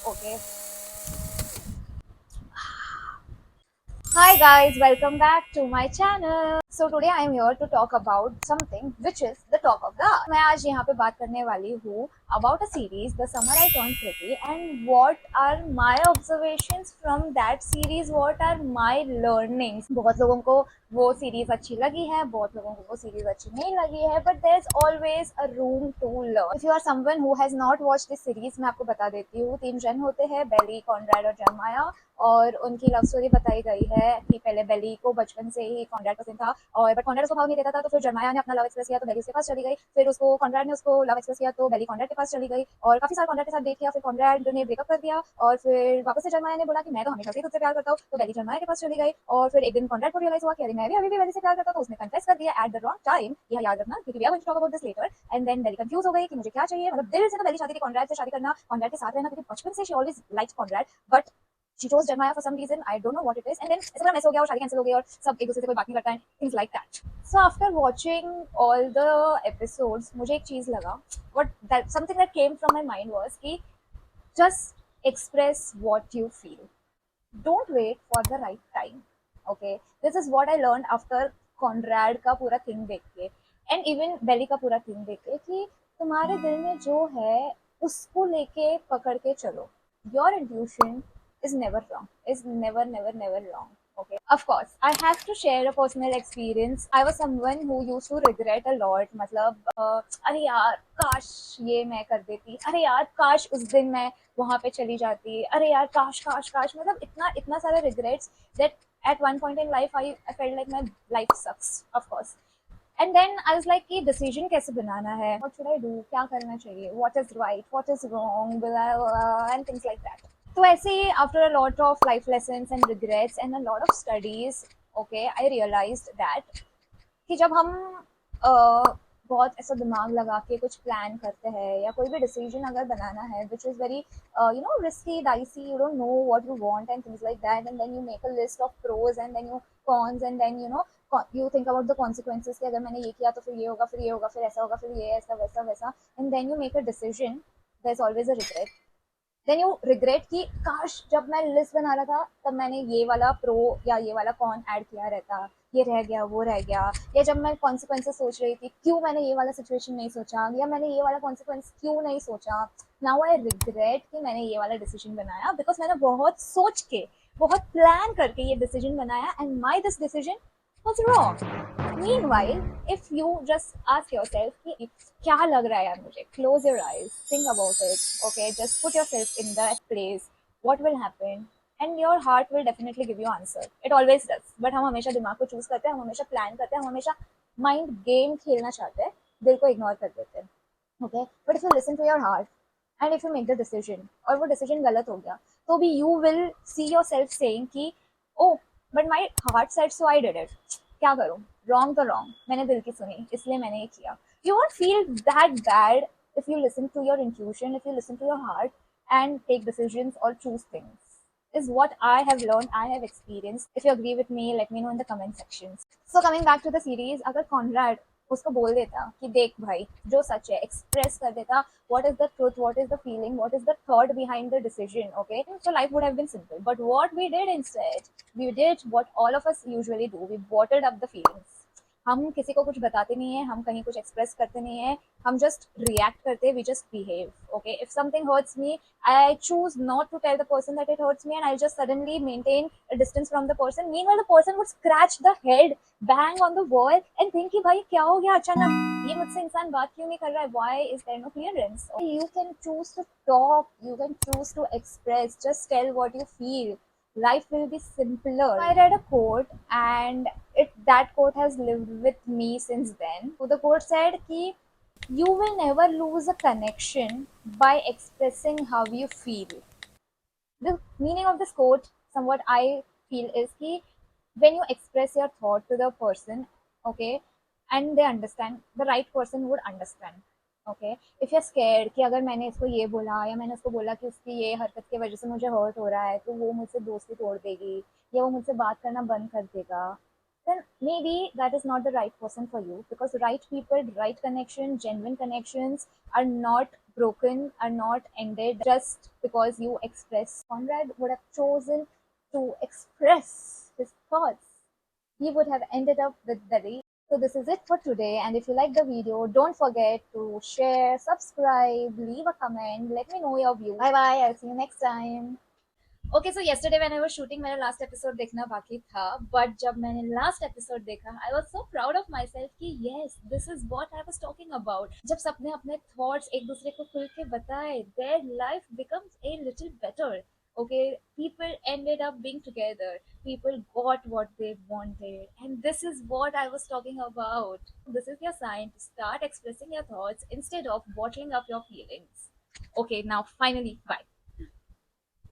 Okay. Hi guys, welcome back to my channel. So today I am here to talk about something which is the talk of the hour. मैं आज यहाँ पे बात करने वाली हूँ about a series, The Summer I Turned Pretty, and what are my observations from that series, what are my learnings. बहुत लोगों को वो सीरीज अच्छी लगी है, बहुत लोगों को वो सीरीज अच्छी नहीं लगी है, but there's always a room to learn. If you are someone who has not watched this series, मैं आपको बता देती हूँ. 3 जन होते हैं, बेली, कॉनराड और जर्माया, और उनकी लव स्टोरी बताई गई है कि पहले बेली को बचपन से ही कॉनराड पसंद था, और बट कॉनराड उसको भाव नहीं देता था, तो फिर जर्माया ने अपना लव एक्सप्रेस किया तो बेली उसके पास चली गई, फिर उसको कॉनराड ने उसको लव एक्सप्रेस किया तो बेली कॉनराड के पास चली गई, और काफी साल कॉनराड के साथ डेट किया, फिर कॉनराड ने ब्रेकअप कर दिया, और फिर वापस से जर्माया ने बोला कि मैं तो हमेशा से तुझसे प्यार करता हूँ, तो बेली जर्माया के पास चली गई, और फिर एक दिन कॉनराड को रियलाइज हुआ कि अरे मैं भी अभी भी बेली से प्यार करता हूँ, तो उसने कन्फेस कर दिया एट द रॉन्ग टाइम. यह याद रखना क्योंकि we are going to talk about this letter. And then Bailey confuse हो गई कि मुझे क्या चाहिए, मतलब दिल से तो बेली चाहती थी कॉनराड से शादी करना, कॉनराड के साथ रहना, क्योंकि बचपन से she always likes Conrad, but she chose Jeremiah for some reason. I don't know what it is. And then ऐसा पूरा mess हो गया और शादी कैंसिल हो गई और सब एक दूसरे से कोई बात नहीं करता है. Things like that. So after watching all the episodes, मुझे एक चीज लगा. Something that came from my mind was कि just express what you feel. Don't wait for the right time. Okay. This is what I learned after Conrad का पूरा thing देख के, and even Belly का पूरा thing देख के, कि तुम्हारे दिल में जो है उसको लेके पकड़ के चलो. Your intuition is never wrong. Is never wrong. Okay. Of course, I have to share a personal experience. I was someone who used to regret a lot. मतलब अरे यार काश ये मैं कर देती, अरे यार काश उस दिन मैं वहां पे चली जाती, अरे यार काश काश काश, मतलब इतना इतना सारा regrets that at one point in life I felt like my life sucks, of course. And then I was like कि decision कैसे बनाना है, what should I do, क्या करना चाहिए, what is right, what is wrong, blah, blah, and things like that. तो ऐसे ही after a lot of life lessons and regrets and a lot of studies, okay, I realized that कि जब हम बहुत ऐसा दिमाग लगा के कुछ प्लान करते हैं या कोई भी डिसीजन अगर बनाना है which is very risky, dicey, you don't know what you want and things like that, and then you make a list of pros and then you cons, and then you think about the consequences कि अगर मैंने ये किया तो फिर ये होगा, फिर ये होगा, फिर ऐसा होगा, फिर ये ऐसा वैसा वैसा, and then you make a decision. There's always a regret. Then you regret कि काश जब मैं लिस्ट बना रहा था तब मैंने ये वाला प्रो या ये वाला कॉन ऐड किया रहता, ये रह गया वो रह गया, या जब मैं कॉन्सिक्वेंसेस सोच रही थी क्यों मैंने ये वाला सिचुएशन नहीं सोचा, या मैंने ये वाला कॉन्सिक्वेंस क्यों नहीं सोचा. नाउ आई रिग्रेट कि मैंने ये वाला डिसीजन बनाया बिकॉज मैंने बहुत सोच के बहुत प्लान करके ये डिसीजन बनाया, and my this decision was wrong. Meanwhile, if you just ask yourself कि क्या लग रहा है यार मुझे, close your eyes, think about it, okay, just put yourself in that place, what will happen, and your heart will definitely give you answer. It always does. But हम हमेशा दिमाग को चूज करते हैं, हम हमेशा प्लान करते हैं, हम हमेशा माइंड गेम खेलना चाहते हैं, दिल को इग्नोर कर देते हैं. Okay, but if you listen to your heart and if you make the decision और वो decision गलत हो गया, तो भी you will see yourself saying कि oh but my heart said so I did it. क्या करूँ, wrong तो wrong, मैंने दिल की सुनी इसलिए मैंने ये किया. You won't feel that bad if you listen to your intuition, if you listen to your heart and take decisions or choose things. Is what I have learned, I have experienced. If you agree with me, let me know in the comment sections. So coming back to the series, अगर Conrad उसको बोल देता कि देख भाई जो सच है express कर देता, what is the truth, what is the feeling, what is the thought behind the decision, okay, so life would have been simple. But what we did instead, we did what all of us usually do, we bottled up the feelings. हम किसी को कुछ बताते नहीं है, हम कहीं कुछ एक्सप्रेस करते नहीं है, हम जस्ट रिएक्ट करते, we just behave. Okay, if something hurts me, I choose not to tell the person that it hurts me, and I'll just suddenly maintain a distance from the person. Meanwhile, the person would scratch the head, bang on the wall, and think कि भाई क्या हो गया अचानक, ये मुझसे इंसान बात क्यों नहीं कर रहा है? Why is there no clearance? You can choose to talk, you can choose to express. Just tell what you feel. Life will be simpler. I read a quote, and that quote has lived with me since then. So the quote said कि you will never lose a connection by expressing how you feel. The meaning of this quote, somewhat I feel, is कि when you express your thought to the person, okay, and they understand, the right person would understand. Okay, if you're scared कि अगर मैंने इसको ये बोला या मैंने उसको बोला कि उसकी ये हरकत की वजह से मुझे हर्ट हो रहा है तो वो मुझसे दोस्ती तोड़ देगी या वो मुझसे बात करना बंद कर देगा, then maybe that is not the right person for you, because right people, right connection, genuine connections are not broken are not ended just because you express. Conrad would have chosen to express his thoughts. He would have ended up with Dari. So this is it for today, and if you like the video, don't forget to share, subscribe, leave a comment, let me know your view. Bye bye, I'll see you next time. Okay so yesterday when I was shooting मैंने last episode देखना बाकी था but जब मैंने last episode देखा I was so proud of myself कि yes this is what I was talking about जब सबने अपने थॉट्स एक दूसरे को खुल के बताए their life becomes a little better okay people ended up being together people got what they wanted and this is what I was talking about this is your sign to start expressing your thoughts instead of bottling up your feelings okay now finally bye